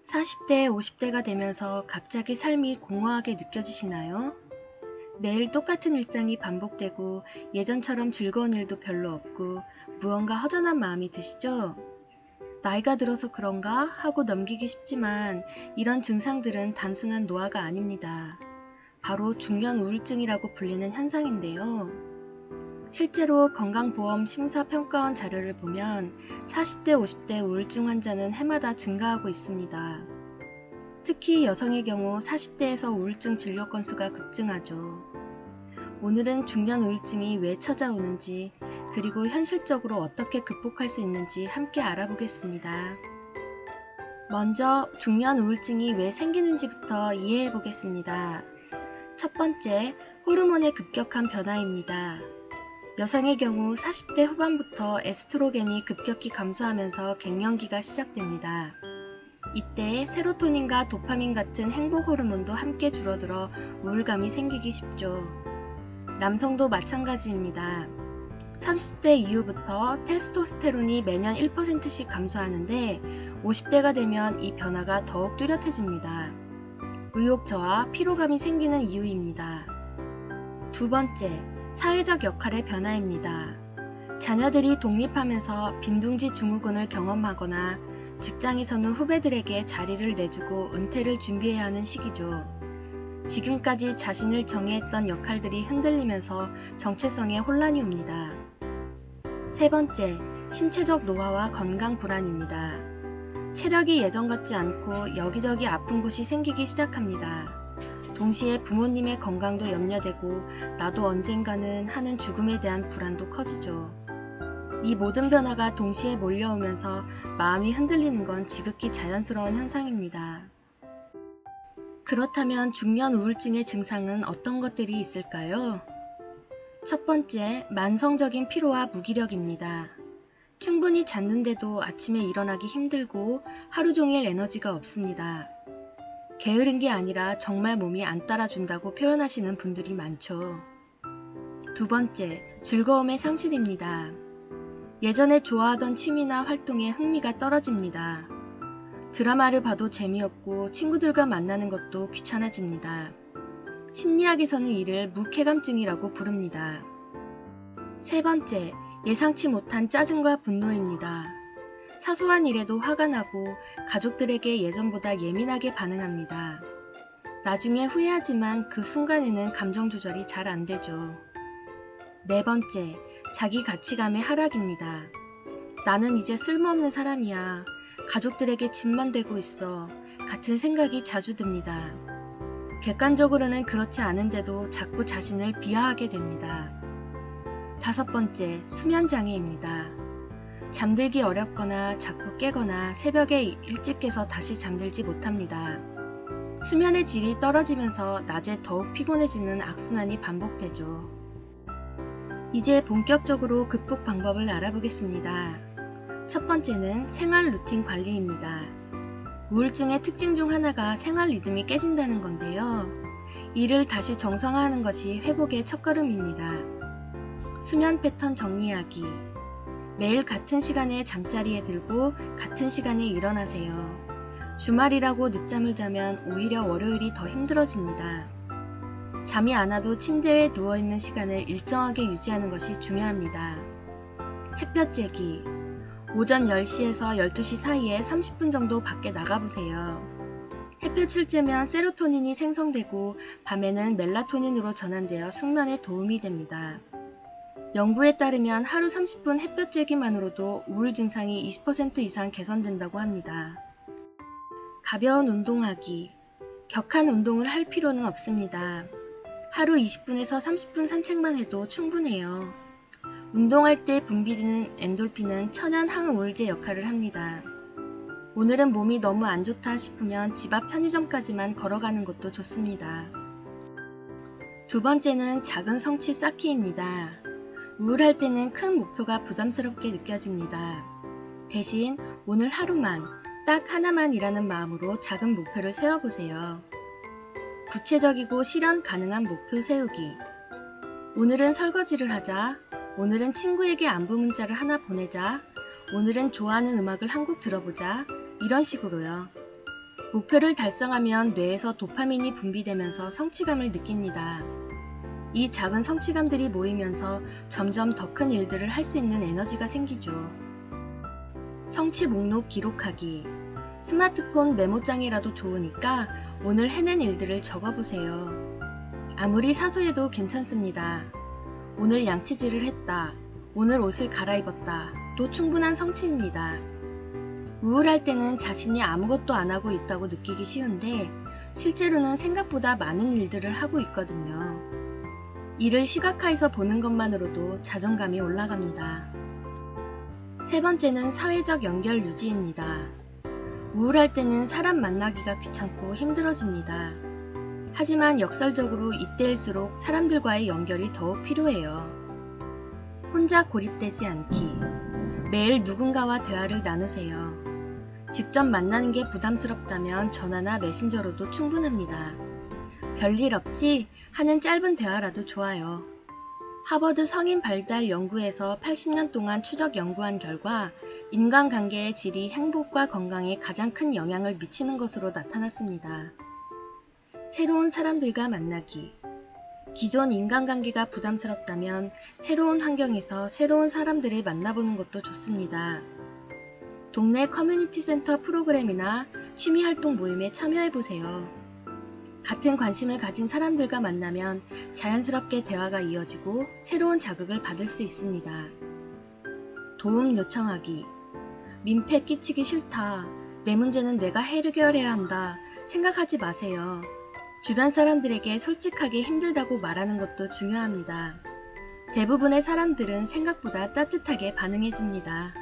40대, 50대가 되면서 갑자기 삶이 공허하게 느껴지시나요? 매일 똑같은 일상이 반복되고 예전처럼 즐거운 일도 별로 없고 무언가 허전한 마음이 드시죠? 나이가 들어서 그런가 하고 넘기기 쉽지만 이런 증상들은 단순한 노화가 아닙니다. 바로 중년 우울증이라고 불리는 현상인데요. 실제로 건강보험 심사평가원 자료를 보면 40대, 50대 우울증 환자는 해마다 증가하고 있습니다. 특히 여성의 경우 40대에서 우울증 진료 건수가 급증하죠. 오늘은 중년 우울증이 왜 찾아오는지, 그리고 현실적으로 어떻게 극복할 수 있는지 함께 알아보겠습니다. 먼저 중년 우울증이 왜 생기는지부터 이해해 보겠습니다. 첫 번째, 호르몬의 급격한 변화입니다. 여성의 경우 40대 후반부터 에스트로겐이 급격히 감소하면서 갱년기가 시작됩니다. 이때 세로토닌과 도파민 같은 행복 호르몬도 함께 줄어들어 우울감이 생기기 쉽죠. 남성도 마찬가지입니다. 30대 이후부터 테스토스테론이 매년 1%씩 감소하는데 50대가 되면 이 변화가 더욱 뚜렷해집니다. 의욕 저하, 피로감이 생기는 이유입니다. 두 번째, 사회적 역할의 변화입니다. 자녀들이 독립하면서 빈둥지 증후군을 경험하거나 직장에서는 후배들에게 자리를 내주고 은퇴를 준비해야 하는 시기죠. 지금까지 자신을 정해했던 역할들이 흔들리면서 정체성에 혼란이 옵니다. 세 번째, 신체적 노화와 건강 불안입니다. 체력이 예전 같지 않고 여기저기 아픈 곳이 생기기 시작합니다. 동시에 부모님의 건강도 염려되고 나도 언젠가는 하는 죽음에 대한 불안도 커지죠. 이 모든 변화가 동시에 몰려오면서 마음이 흔들리는 건 지극히 자연스러운 현상입니다. 그렇다면 중년 우울증의 증상은 어떤 것들이 있을까요? 첫 번째, 만성적인 피로와 무기력입니다. 충분히 잤는데도 아침에 일어나기 힘들고 하루 종일 에너지가 없습니다. 게으른 게 아니라 정말 몸이 안 따라준다고 표현하시는 분들이 많죠. 두 번째, 즐거움의 상실입니다. 예전에 좋아하던 취미나 활동에 흥미가 떨어집니다. 드라마를 봐도 재미없고 친구들과 만나는 것도 귀찮아집니다. 심리학에서는 이를 무쾌감증이라고 부릅니다. 세 번째, 예상치 못한 짜증과 분노입니다. 사소한 일에도 화가 나고 가족들에게 예전보다 예민하게 반응합니다. 나중에 후회하지만 그 순간에는 감정 조절이 잘 안 되죠. 네 번째, 자기 가치감의 하락입니다. 나는 이제 쓸모없는 사람이야. 가족들에게 짐만 되고 있어. 같은 생각이 자주 듭니다. 객관적으로는 그렇지 않은데도 자꾸 자신을 비하하게 됩니다. 다섯 번째, 수면 장애입니다. 잠들기 어렵거나 자꾸 깨거나 새벽에 일찍 깨서 다시 잠들지 못합니다. 수면의 질이 떨어지면서 낮에 더욱 피곤해지는 악순환이 반복되죠. 이제 본격적으로 극복 방법을 알아보겠습니다. 첫 번째는 생활 루틴 관리입니다. 우울증의 특징 중 하나가 생활 리듬이 깨진다는 건데요. 이를 다시 정상화하는 것이 회복의 첫걸음입니다. 수면 패턴 정리하기. 매일 같은 시간에 잠자리에 들고 같은 시간에 일어나세요. 주말이라고 늦잠을 자면 오히려 월요일이 더 힘들어집니다. 잠이 안 와도 침대에 누워있는 시간을 일정하게 유지하는 것이 중요합니다. 햇볕 쬐기. 오전 10시에서 12시 사이에 30분 정도 밖에 나가보세요. 햇볕을 쬐면 세로토닌이 생성되고 밤에는 멜라토닌으로 전환되어 숙면에 도움이 됩니다. 연구에 따르면 하루 30분 햇볕 쬐기만으로도 우울 증상이 20% 이상 개선된다고 합니다. 가벼운 운동하기. 격한 운동을 할 필요는 없습니다. 하루 20분에서 30분 산책만 해도 충분해요. 운동할 때 분비되는 엔돌핀은 천연 항우울제 역할을 합니다. 오늘은 몸이 너무 안 좋다 싶으면 집 앞 편의점까지만 걸어가는 것도 좋습니다. 두 번째는 작은 성취 쌓기입니다. 우울할 때는 큰 목표가 부담스럽게 느껴집니다. 대신 오늘 하루만, 딱 하나만이라는 마음으로 작은 목표를 세워보세요. 구체적이고 실현 가능한 목표 세우기. 오늘은 설거지를 하자. 오늘은 친구에게 안부 문자를 하나 보내자. 오늘은 좋아하는 음악을 한 곡 들어보자. 이런 식으로요. 목표를 달성하면 뇌에서 도파민이 분비되면서 성취감을 느낍니다. 이 작은 성취감들이 모이면서 점점 더 큰 일들을 할 수 있는 에너지가 생기죠. 성취 목록 기록하기. 스마트폰 메모장이라도 좋으니까 오늘 해낸 일들을 적어보세요. 아무리 사소해도 괜찮습니다. 오늘 양치질을 했다. 오늘 옷을 갈아입었다. 또 충분한 성취입니다. 우울할 때는 자신이 아무것도 안 하고 있다고 느끼기 쉬운데 실제로는 생각보다 많은 일들을 하고 있거든요. 이를 시각화해서 보는 것만으로도 자존감이 올라갑니다. 세 번째는 사회적 연결 유지입니다. 우울할 때는 사람 만나기가 귀찮고 힘들어집니다. 하지만 역설적으로 이때일수록 사람들과의 연결이 더욱 필요해요. 혼자 고립되지 않기. 매일 누군가와 대화를 나누세요. 직접 만나는 게 부담스럽다면 전화나 메신저로도 충분합니다. 별일 없지? 하는 짧은 대화라도 좋아요. 하버드 성인 발달 연구에서 80년 동안 추적 연구한 결과 인간관계의 질이 행복과 건강에 가장 큰 영향을 미치는 것으로 나타났습니다. 새로운 사람들과 만나기. 기존 인간관계가 부담스럽다면 새로운 환경에서 새로운 사람들을 만나보는 것도 좋습니다. 동네 커뮤니티 센터 프로그램이나 취미활동 모임에 참여해보세요. 같은 관심을 가진 사람들과 만나면 자연스럽게 대화가 이어지고 새로운 자극을 받을 수 있습니다. 도움 요청하기. 민폐 끼치기 싫다. 내 문제는 내가 해결해야 한다. 생각하지 마세요. 주변 사람들에게 솔직하게 힘들다고 말하는 것도 중요합니다. 대부분의 사람들은 생각보다 따뜻하게 반응해줍니다.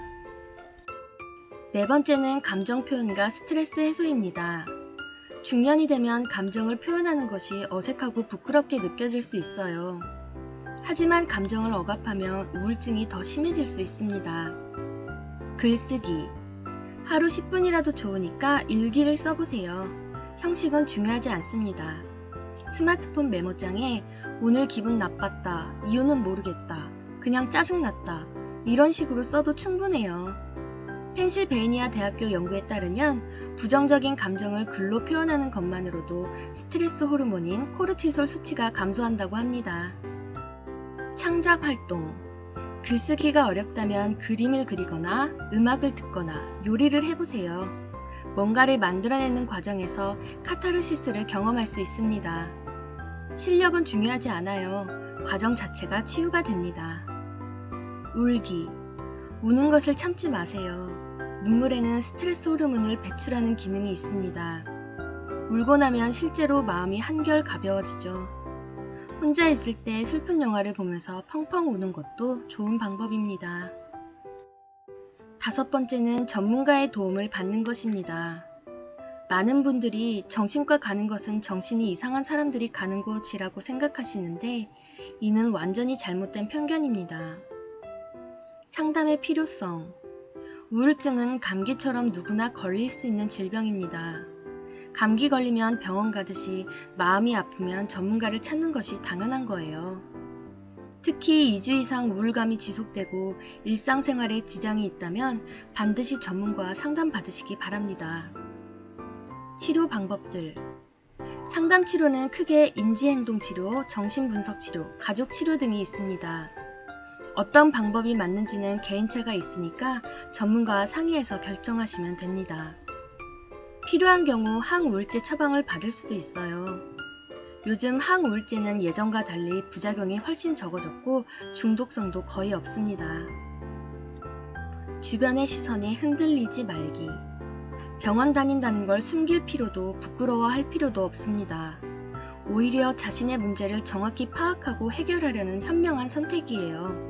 네 번째는 감정 표현과 스트레스 해소입니다. 중년이 되면 감정을 표현하는 것이 어색하고 부끄럽게 느껴질 수 있어요. 하지만 감정을 억압하면 우울증이 더 심해질 수 있습니다. 글쓰기. 하루 10분이라도 좋으니까 일기를 써보세요. 형식은 중요하지 않습니다. 스마트폰 메모장에 오늘 기분 나빴다, 이유는 모르겠다, 그냥 짜증났다 이런 식으로 써도 충분해요. 펜실베이니아 대학교 연구에 따르면 부정적인 감정을 글로 표현하는 것만으로도 스트레스 호르몬인 코르티솔 수치가 감소한다고 합니다. 창작 활동. 글쓰기가 어렵다면 그림을 그리거나 음악을 듣거나 요리를 해보세요. 뭔가를 만들어내는 과정에서 카타르시스를 경험할 수 있습니다. 실력은 중요하지 않아요. 과정 자체가 치유가 됩니다. 울기. 우는 것을 참지 마세요. 눈물에는 스트레스 호르몬을 배출하는 기능이 있습니다. 울고 나면 실제로 마음이 한결 가벼워지죠. 혼자 있을 때 슬픈 영화를 보면서 펑펑 우는 것도 좋은 방법입니다. 다섯 번째는 전문가의 도움을 받는 것입니다. 많은 분들이 정신과 가는 것은 정신이 이상한 사람들이 가는 곳이라고 생각하시는데 이는 완전히 잘못된 편견입니다. 상담의 필요성. 우울증은 감기처럼 누구나 걸릴 수 있는 질병입니다. 감기 걸리면 병원 가듯이 마음이 아프면 전문가를 찾는 것이 당연한 거예요. 특히 2주 이상 우울감이 지속되고 일상생활에 지장이 있다면 반드시 전문가와 상담받으시기 바랍니다. 치료 방법들. 상담 치료는 크게 인지행동치료, 정신분석치료, 가족치료 등이 있습니다. 어떤 방법이 맞는지는 개인차가 있으니까 전문가와 상의해서 결정하시면 됩니다. 필요한 경우 항우울제 처방을 받을 수도 있어요. 요즘 항우울제는 예전과 달리 부작용이 훨씬 적어졌고 중독성도 거의 없습니다. 주변의 시선에 흔들리지 말기. 병원 다닌다는 걸 숨길 필요도 부끄러워할 필요도 없습니다. 오히려 자신의 문제를 정확히 파악하고 해결하려는 현명한 선택이에요.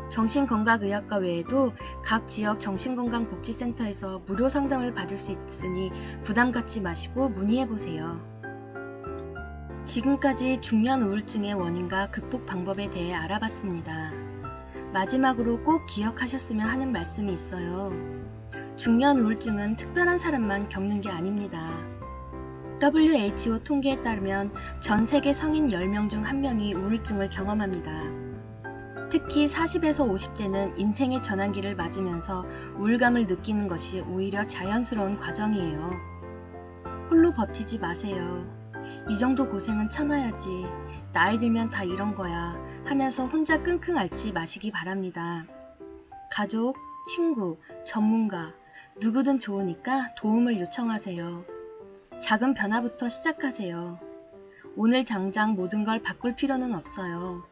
정신건강의학과 외에도 각 지역 정신건강복지센터에서 무료 상담을 받을 수 있으니 부담 갖지 마시고 문의해보세요. 지금까지 중년 우울증의 원인과 극복 방법에 대해 알아봤습니다. 마지막으로 꼭 기억하셨으면 하는 말씀이 있어요. 중년 우울증은 특별한 사람만 겪는 게 아닙니다. WHO 통계에 따르면 전 세계 성인 10명 중 1명이 우울증을 경험합니다. 특히 40에서 50대는 인생의 전환기를 맞으면서 우울감을 느끼는 것이 오히려 자연스러운 과정이에요. 홀로 버티지 마세요. 이 정도 고생은 참아야지. 나이 들면 다 이런 거야 하면서 혼자 끙끙 앓지 마시기 바랍니다. 가족, 친구, 전문가, 누구든 좋으니까 도움을 요청하세요. 작은 변화부터 시작하세요. 오늘 당장 모든 걸 바꿀 필요는 없어요.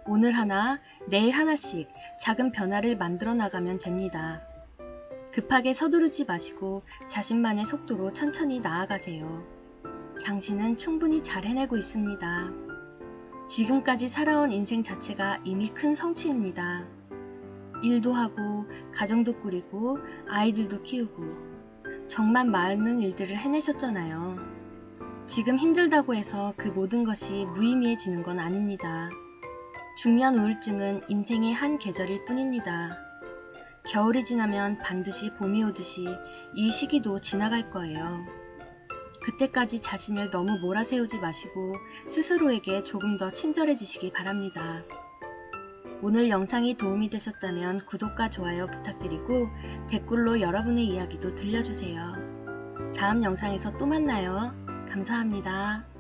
오늘 하나, 내일 하나씩 작은 변화를 만들어 나가면 됩니다. 급하게 서두르지 마시고 자신만의 속도로 천천히 나아가세요. 당신은 충분히 잘 해내고 있습니다. 지금까지 살아온 인생 자체가 이미 큰 성취입니다. 일도 하고, 가정도 꾸리고, 아이들도 키우고, 정말 많은 일들을 해내셨잖아요. 지금 힘들다고 해서 그 모든 것이 무의미해지는 건 아닙니다. 중년 우울증은 인생의 한 계절일 뿐입니다. 겨울이 지나면 반드시 봄이 오듯이 이 시기도 지나갈 거예요. 그때까지 자신을 너무 몰아세우지 마시고 스스로에게 조금 더 친절해지시기 바랍니다. 오늘 영상이 도움이 되셨다면 구독과 좋아요 부탁드리고 댓글로 여러분의 이야기도 들려주세요. 다음 영상에서 또 만나요. 감사합니다.